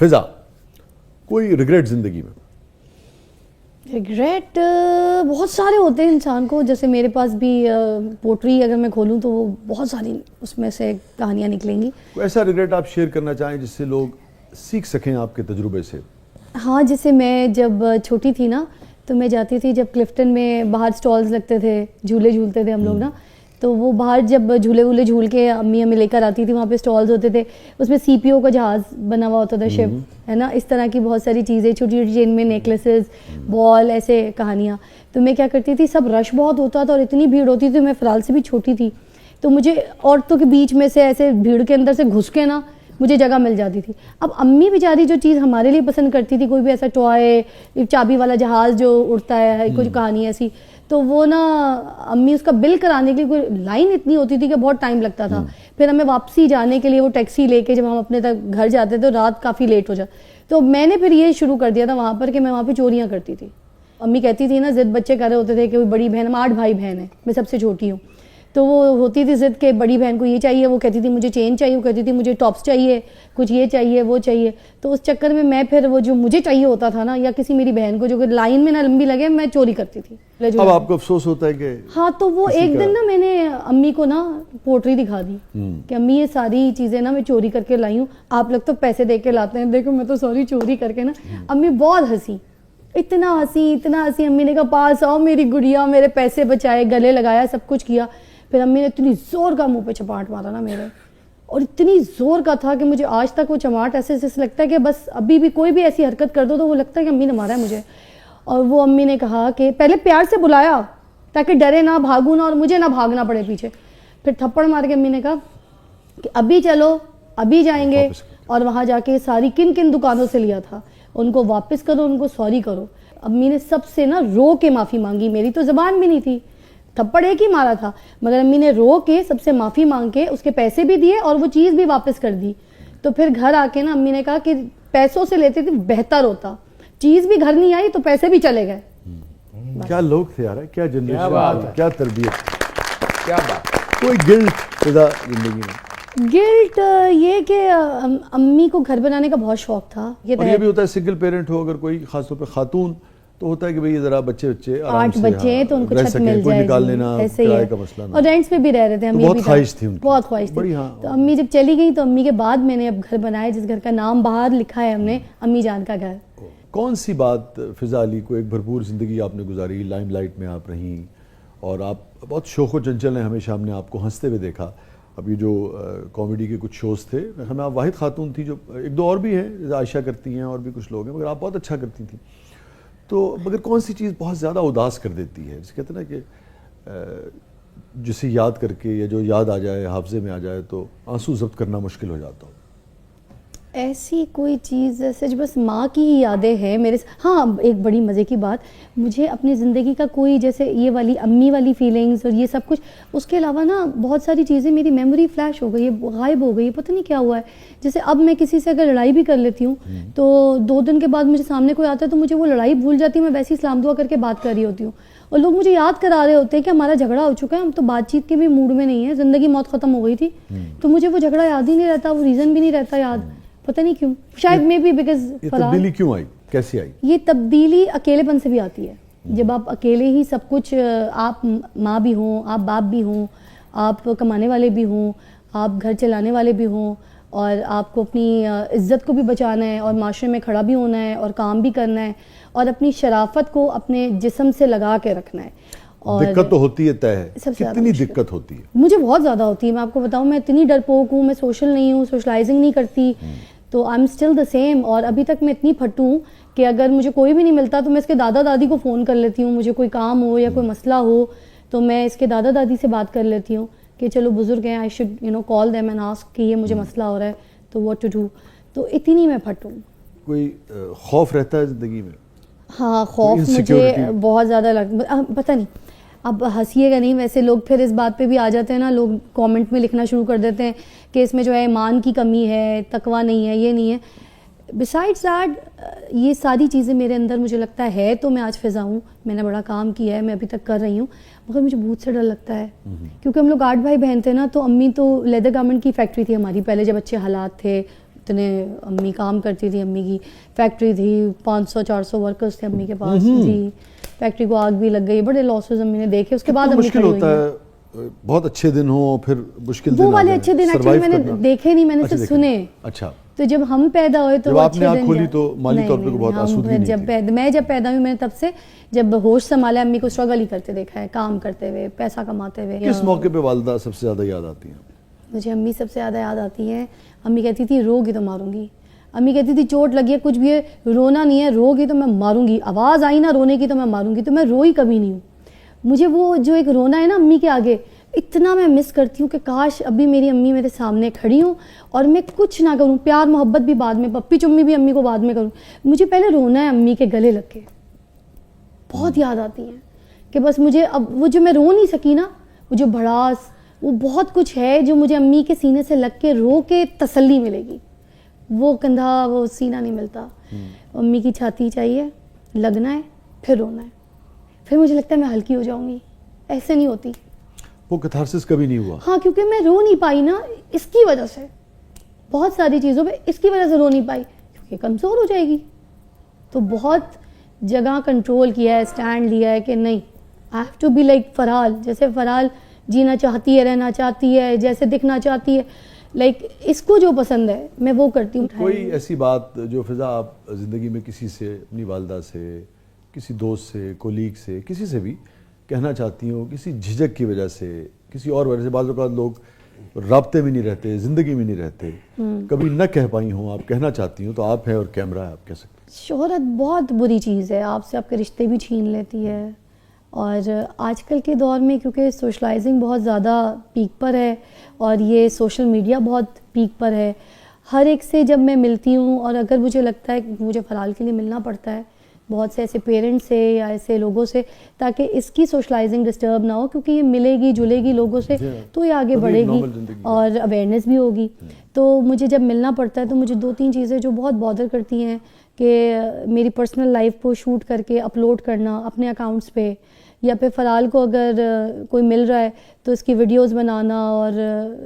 فضا، کوئی ریگریٹ زندگی میں؟ ریگریٹ بہت سارے ہوتے ہیں انسان کو. جیسے میرے پاس بھی پوٹری اگر میں کھولوں تو وہ بہت ساری اس میں سے کہانیاں نکلیں گی. کوئی ایسا ریگریٹ آپ شیئر کرنا چاہیں جس سے لوگ سیکھ سکیں آپ کے تجربے سے؟ ہاں، جیسے میں جب چھوٹی تھی نا تو میں جاتی تھی، جب کلفٹن میں باہر سٹالز لگتے تھے، جھولے جھولتے تھے ہم لوگ نا، تو وہ باہر جب جھولے وولے جھول کے امی ہمیں لے کر آتی تھی، وہاں پہ سٹالز ہوتے تھے، اس میں سی پی او کا جہاز بنا ہوا ہوتا تھا، شپ ہے نا، اس طرح کی بہت ساری چیزیں چھوٹی چھوٹی جن میں نیکلیسز، بال، ایسے کہانیاں. تو میں کیا کرتی تھی، سب رش بہت ہوتا تھا اور اتنی بھیڑ ہوتی تھی، میں فرال سے بھی چھوٹی تھی تو مجھے عورتوں کے بیچ میں سے ایسے بھیڑ کے اندر سے گھس کے نا مجھے جگہ مل جاتی تھی. اب امی بیچاری جو چیز ہمارے لیے پسند کرتی تھی، کوئی بھی ایسا ٹوائے، چابی والا جہاز جو اڑتا ہے، کچھ کہانی ایسی، تو وہ نا امی اس کا بل کرانے کے لیے کوئی لائن اتنی ہوتی تھی کہ بہت ٹائم لگتا تھا. پھر ہمیں واپسی جانے کے لیے وہ ٹیکسی لے کے جب ہم اپنے تک گھر جاتے تو رات کافی لیٹ ہو جاتا. تو میں نے پھر یہ شروع کر دیا تھا وہاں پر کہ میں وہاں پہ چوریاں کرتی تھی. امی کہتی تھی نا، ضد بچے کر رہے ہوتے تھے کہ کوئی بڑی بہن، ہم 8 بھائی بہن ہیں، میں سب سے چھوٹی ہوں، تو وہ ہوتی تھی ضد کہ بڑی بہن کو یہ چاہیے، وہ کہتی تھی مجھے چین چاہیے، وہ کہتی تھی مجھے ٹاپس چاہیے، کچھ یہ چاہیے وہ چاہیے. تو اس چکر میں میں پھر وہ جو مجھے چاہیے ہوتا تھا نا، یا کسی میری بہن کو جو کہ لائن میں نہ لمبی لگے، میں چوری کرتی تھی. اب آپ کو افسوس ہوتا ہے کہ ہاں، تو وہ ایک دن نا میں نے امی کو نا پوٹری دکھا دی کہ امی یہ ساری چیزیں نا میں چوری کر کے لائی ہوں، آپ لوگ تو پیسے دے کے لاتے ہیں، دیکھو میں تو ساری چوری کر کے نا. امی بہت ہنسی، اتنا ہنسی. امی نے کہا پاس آؤ میری گڑیا، میرے پیسے بچائے، گلے لگایا، سب کچھ کیا. پھر امی نے اتنی زور کا منہ پہ چپاٹ مارا نا میرے، اور اتنی زور کا تھا کہ مجھے آج تک وہ چماٹ ایسے لگتا ہے کہ بس ابھی بھی کوئی بھی ایسی حرکت کر دو تو وہ لگتا ہے کہ امی نے مارا ہے مجھے. اور وہ امی نے کہا کہ پہلے پیار سے بلایا تاکہ ڈرے نہ، بھاگوں نہ، اور مجھے نہ بھاگنا پڑے پیچھے. پھر تھپڑ مار کے امی نے کہا کہ ابھی چلو، ابھی جائیں گے، اور وہاں جا کے ساری کن کن دکانوں سے لیا تھا ان کو واپس کرو، ان کو سوری کرو. امی نے سب سے نا رو کے معافی مانگی، میری تو زبان بھی نہیں تھی، تھپڑ ایک ہی مارا تھا، مگر امی نے رو کے سب سے معافی مانگ کے اس کے پیسے بھی دیے اور وہ چیز بھی واپس کر دی. تو پھر گھر آ کے نا امی نے کہا کہ پیسوں سے لیتے تھے بہتر ہوتا، چیز بھی گھر نہیں آئی تو پیسے بھی چلے گئے. کیا لوگ تھے یار، کیا جنریشن، کیا تربیت، کیا بات. کوئی گلٹ فضا زندگی میں؟ گلٹ یہ کہ امی کو گھر بنانے کا بہت شوق تھا. اور یہ بھی ہوتا ہے سنگل پیرنٹ ہو، اگر کوئی خاص طور پہ خاتون، تو ہوتا ہے کہ بھئی ذرا بچے 8 بچے ہیں تو ان کو چھت مل جائے، نکال لینا، ایسے ہی کرائے ہے. کا مسئلہ نہ. اور رینٹس پہ بھی رہ رہے تھے امی، بہت خواہش تھی ان کی، بہت خواہش تھی. تو امی جب چلی گئی تو امی کے بعد میں نے اب گھر بنایا، جس گھر کا نام باہر لکھا ہے ہم نے، امی جان کا گھر. کون سی بات فضا علی کو، ایک بھرپور زندگی آپ نے گزاری، لائم لائٹ میں آپ رہیں اور آپ بہت شوق و چنچل ہیں، ہمیشہ ہم نے آپ کو ہنستے ہوئے دیکھا. ابھی جو کامیڈی کے کچھ شوز تھے، ہمیں آپ واحد خاتون تھی، جو ایک دو اور بھی ہیں جیسے عائشہ کرتی ہیں اور بھی کچھ لوگ ہیں، مگر آپ بہت اچھا کرتی تھیں. تو مگر کون سی چیز بہت زیادہ اداس کر دیتی ہے، جسے کہتے ہیں نا کہ جسے یاد کر کے یا جو یاد آ جائے، حافظے میں آ جائے تو آنسو ضبط کرنا مشکل ہو جاتا ہو؟ ایسی کوئی چیز سچ بس ماں کی ہی یادیں ہیں میرے. ہاں، ایک بڑی مزے کی بات، مجھے اپنی زندگی کا کوئی جیسے یہ والی امی والی فیلنگز اور یہ سب کچھ، اس کے علاوہ نا بہت ساری چیزیں میری میموری فلیش ہو گئی ہے، غائب ہو گئی ہے، پتہ نہیں کیا ہوا ہے. جیسے اب میں کسی سے اگر لڑائی بھی کر لیتی ہوں تو 2 دن کے بعد مجھے سامنے کوئی آتا ہے تو مجھے وہ لڑائی بھول جاتی ہے، میں ویسے ہی سلام دعا کر کے بات کر رہی ہوتی ہوں، اور لوگ مجھے یاد کرا رہے ہوتے ہیں کہ ہمارا جھگڑا ہو چکا ہے، ہم تو بات چیت کے بھی موڈ میں نہیں ہیں، زندگی موت ختم ہو گئی تھی. تو مجھے وہ جھگڑا یاد ہی نہیں رہتا، وہ ریزن بھی نہیں رہتا یاد، پتہ نہیں کیوں، شاید میں بھی بیکاز یہ تبدیلی کیوں آئی، کیسی آئی؟ یہ تبدیلی اکیلے پن سے بھی آتی ہے. جب آپ اکیلے ہی سب کچھ، آپ ماں بھی ہوں، آپ باپ بھی ہوں، آپ کمانے والے بھی ہوں، آپ گھر چلانے والے بھی ہوں، اور آپ کو اپنی عزت کو بھی بچانا ہے اور معاشرے میں کھڑا بھی ہونا ہے اور کام بھی کرنا ہے اور اپنی شرافت کو اپنے جسم سے لگا کے رکھنا ہے. اور دقت تو ہوتی ہے طے ہے، کتنی دقت ہوتی ہے؟ مجھے بہت زیادہ ہوتی ہے. میں آپ کو بتاؤں، میں اتنی ڈرپوک ہوں، میں سوشل نہیں ہوں، سوشلائزنگ نہیں کرتی، تو I am still the same. اور ابھی تک میں اتنی پھٹو ہوں کہ اگر مجھے کوئی بھی نہیں ملتا تو میں اس کے دادا دادی کو فون کر لیتی ہوں، مجھے کوئی کام ہو یا کوئی مسئلہ ہو تو میں اس کے دادا دادی سے بات کر لیتی ہوں کہ چلو بزرگ ہیں، I should call them and ask کہ یہ مجھے مسئلہ ہو رہا ہے تو واٹ ٹو ڈو. تو اتنی میں پھٹوں. کوئی خوف رہتا ہے زندگی میں؟ ہاں، خوف مجھے بہت زیادہ لگتا، پتہ نہیں، اب ہنسیے گا نہیں، ویسے لوگ پھر اس بات پہ بھی آ جاتے ہیں نا، لوگ کامنٹ میں لکھنا شروع کر دیتے ہیں کہ اس میں جو ہے ایمان کی کمی ہے، تقویٰ نہیں ہے، یہ نہیں ہے. بسائڈس دیٹ یہ ساری چیزیں میرے اندر مجھے لگتا ہے، تو میں آج فضا ہوں، میں نے بڑا کام کیا ہے، میں ابھی تک کر رہی ہوں، مگر مجھے بہت سے ڈر لگتا ہے کیونکہ ہم لوگ 8 بھائی بہن تھے نا. تو امی تو لیدر گارمنٹ کی فیکٹری تھی ہماری پہلے، جب اچھے حالات تھے اتنے امی کام کرتی تھی, امی کی فیکٹری تھی, 500-400 ورکرز تھے امی کے پاس جی, فیکٹری کو آگ بھی لگ گئی, بڑے لاسز امی نے دیکھے, اس کے بعد امی مشکل ہوتا ہے, بہت اچھے دن ہوں پھر مشکل دن, وہ والے اچھے دن ایکچولی میں نے دیکھے نہیں, میں نے صرف سنے. اچھا, تو جب ہم پیدا ہوئے تو جب آپ نے آنکھ کھولی تو مالی طور پہ بہت آسودگی نہیں تھی. میں جب پیدا ہوئی, میں نے تب سے جب ہوش سنبھالا امی کو اسٹرگل ہی کرتے دیکھا ہے, کام کرتے ہوئے, پیسہ کماتے ہوئے. کس موقع پہ والدہ سب سے زیادہ یاد آتی ہیں؟ مجھے امی سب سے زیادہ یاد آتی ہے. امی کہتی تھی رو گی تو ماروں گی, امی کہتی تھی چوٹ لگی ہے کچھ بھی ہے, رونا نہیں ہے, رو گی تو میں ماروں گی, آواز آئی نا رونے کی تو میں ماروں گی. تو میں روئی کبھی نہیں ہوں. مجھے وہ جو ایک رونا ہے نا امی کے آگے, اتنا میں مس کرتی ہوں کہ کاش ابھی میری امی میرے سامنے کھڑی ہوں اور میں کچھ نہ کروں, پیار محبت بھی بعد میں, پپی چمی بھی امی کو بعد میں کروں, مجھے پہلے رونا ہے امی کے گلے لگ کے. بہت یاد آتی ہیں کہ بس مجھے اب وہ جو میں رو نہیں سکی نا, وہ جو بھڑاس, وہ بہت کچھ ہے جو مجھے امی کے سینے سے لگ کے رو کے تسلی ملے گی. وہ کندھا, وہ سینہ نہیں ملتا. امی کی چھاتی چاہیے, لگنا ہے, پھر رونا ہے, پھر مجھے لگتا ہے میں ہلکی ہو جاؤں گی. ایسے نہیں ہوتی. وہ کتھارسس کبھی نہیں ہوا؟ ہاں, کیونکہ میں رو نہیں پائی نا اس کی وجہ سے, بہت ساری چیزوں پہ اس کی وجہ سے رو نہیں پائی, کیونکہ کمزور ہو جائے گی. تو بہت جگہ کنٹرول کیا ہے, اسٹینڈ لیا ہے کہ نہیں, I have to be like Farhal. جیسے فرحال جینا چاہتی ہے, رہنا چاہتی ہے, جیسے دکھنا چاہتی ہے, لائک اس کو جو پسند ہے میں وہ کرتی ہوں. کوئی ایسی بات جو فضا آپ زندگی میں کسی سے, اپنی والدہ سے, کسی دوست سے, کولیگ سے, کسی سے بھی کہنا چاہتی ہوں, کسی جھجک کی وجہ سے, کسی اور وجہ سے؟ بعض اوقات لوگ رابطے میں نہیں رہتے, زندگی میں نہیں رہتے, کبھی نہ کہہ پائی ہوں, آپ کہنا چاہتی ہوں, تو آپ ہیں اور کیمرہ ہے, آپ کہہ سکتے ہیں. شہرت بہت بری چیز ہے, آپ سے آپ کے رشتے بھی چھین لیتی ہے. اور آج کل کے دور میں کیونکہ سوشلائزنگ بہت زیادہ پیک پر ہے اور یہ سوشل میڈیا بہت پیک پر ہے, ہر ایک سے جب میں ملتی ہوں, اور اگر مجھے لگتا ہے کہ مجھے فرحال کے لیے ملنا پڑتا ہے بہت سے ایسے پیرنٹس سے یا ایسے لوگوں سے, تاکہ اس کی سوشلائزنگ ڈسٹرب نہ ہو, کیونکہ یہ ملے گی جلے گی لوگوں سے تو یہ آگے بڑھے گی اور اویئرنیس بھی ہوگی. تو مجھے جب ملنا پڑتا ہے تو مجھے 2-3 چیزیں جو بہت بادر کرتی ہیں کہ میری پرسنل لائف کو شوٹ کر کے اپلوڈ کرنا اپنے اکاؤنٹس پہ, یا پھر فرحال کو اگر کوئی مل رہا ہے تو اس کی ویڈیوز بنانا اور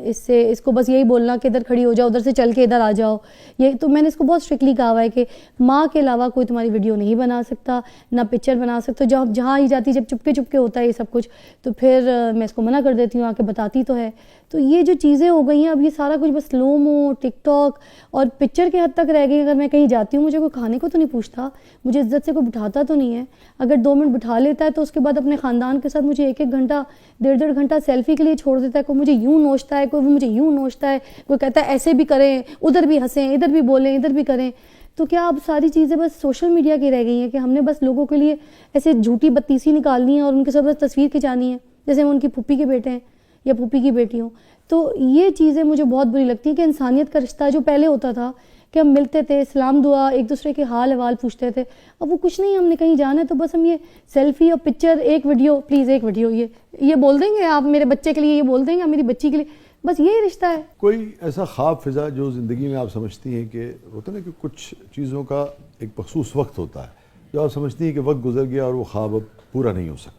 اس کو بس یہی بولنا کہ ادھر کھڑی ہو جاؤ, ادھر سے چل کے ادھر آ جاؤ. یہ تو میں نے اس کو بہت اسٹرکٹلی کہا ہوا ہے کہ ماں کے علاوہ کوئی تمہاری ویڈیو نہیں بنا سکتا, نہ پکچر بنا سکتا. جہاں ہی جاتی جب چپکے چپکے ہوتا ہے یہ سب کچھ, تو پھر میں اس کو منع کر دیتی ہوں, آ کے بتاتی تو ہے. تو یہ جو چیزیں ہو گئی ہیں اب, یہ سارا کچھ بس سلو مو, ٹک ٹاک اور پکچر کے حد تک رہ گئی. اگر میں کہیں جاتی ہوں مجھے کوئی کھانے کو تو نہیں پوچھتا, مجھے عزت سے کوئی بٹھاتا تو نہیں ہے. اگر 2 منٹ بٹھا لیتا ہے تو اس کے بعد اپنے خاندان کے ساتھ مجھے 1-1 گھنٹہ 1.5 گھنٹہ سیلفی کے لیے چھوڑ دیتا ہے. کوئی مجھے یوں نوچتا ہے, کوئی مجھے یوں نوچتا ہے, کوئی کہتا ہے ایسے بھی کریں, ادھر بھی ہنسیں, ادھر بھی بولیں, ادھر بھی کریں. تو کیا اب ساری چیزیں بس سوشل میڈیا کی رہ گئی ہیں کہ ہم نے بس لوگوں کے لیے ایسے جھوٹی بتیسی نکالنی ہے اور ان کے ساتھ بس تصویر کھنچانی ہے جیسے وہ ان کی پھوپھی کے بیٹے ہیں یا پھوپھی کی بیٹی ہوں. تو یہ چیزیں مجھے بہت بری لگتی ہیں کہ انسانیت کا رشتہ جو پہلے ہوتا تھا کہ ہم ملتے تھے, سلام دعا, ایک دوسرے کے حال احوال پوچھتے تھے, اب وہ کچھ نہیں. ہم نے کہیں جانا ہے تو بس ہم یہ سیلفی اور پکچر, ایک ویڈیو, پلیز ایک ویڈیو, یہ بول دیں گے آپ میرے بچے کے لیے, یہ بول دیں گے میری بچی کے لیے, بس یہی رشتہ ہے. کوئی ایسا خواب فضا جو زندگی میں آپ سمجھتی ہیں کہ ہوتا ہے نا کہ کچھ چیزوں کا ایک مخصوص وقت ہوتا ہے جو آپ سمجھتی ہیں کہ وقت گزر گیا اور وہ خواب اب پورا نہیں ہو سکتا,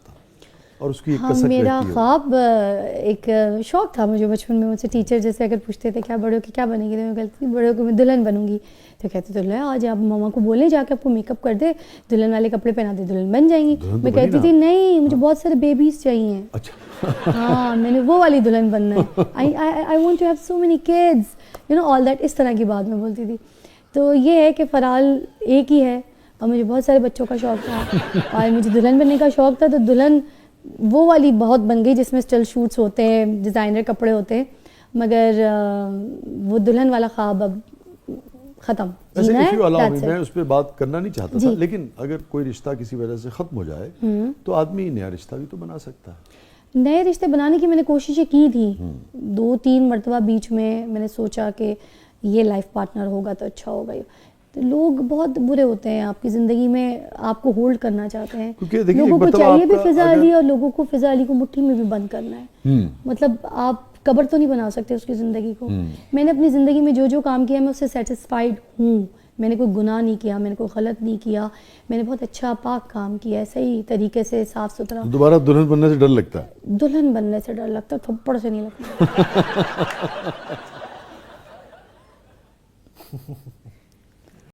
اور اس کی ایک کسک رہتی ہے؟ میرا خواب ایک شوق تھا مجھے بچپن میں. مجھ سے ٹیچر جیسے اگر پوچھتے تھے کیا بڑے ہو کے کیا بنے گی, تو میں کہتی بڑے ہو کے میں دلہن بنوں گی. تو کہتے تھے آج آپ ماما کو بولیں جا کے آپ کو میک اپ کر دے, دلہن والے کپڑے پہنا دے, دلہن بن جائیں گی. میں کہتی تھی نہیں, مجھے بہت سارے بیبیز چاہیے. اچھا ہاں, میں نے وہ والی دلہن بننا ہے. I want to have so many kids, you know all that, اس طرح کی بات میں بولتی تھی. تو یہ ہے کہ فرحال ایک ہی ہے اور مجھے بہت سارے بچوں کا شوق تھا اور مجھے دلہن بننے کا شوق تھا. تو دلہن وہ والی بہت بن گئی جس میں اسٹل شوٹس ہوتے ہیں, ڈیزائنر کپڑے ہوتے ہیں, مگر وہ دلہن والا خواب اب ختم. میں اس پہ بات کرنا نہیں چاہتا تھا, لیکن اگر کوئی رشتہ کسی وجہ سے ختم ہو جائے تو آدمی نیا رشتہ بھی تو بنا سکتا ہے. نئے رشتے بنانے کی میں نے کوششیں کی تھی 2-3 مرتبہ بیچ میں نے سوچا کہ یہ لائف پارٹنر ہوگا تو اچھا ہوگا. تو لوگ بہت برے ہوتے ہیں آپ کی زندگی میں, آپ کو ہولڈ کرنا چاہتے ہیں. لوگوں کو چاہیے بھی فضا علی, اور لوگوں کو فضا علی کو مٹھی میں بھی بند کرنا ہے. مطلب آپ قبر تو نہیں بنا سکتے اس کی زندگی کو. میں نے اپنی زندگی میں جو کام کیا میں اس سے سیٹسفائیڈ ہوں. میں نے کوئی گناہ نہیں کیا, میں نے کوئی غلط نہیں کیا, میں نے بہت اچھا پاک کام کیا ہے, صحیح طریقے سے, صاف ستھرا. دوبارہ دلہن بننے سے ڈر لگتا ہے؟ دلہن بننے سے ڈر لگتا ہے, تھپڑ سے نہیں لگتا. ہے.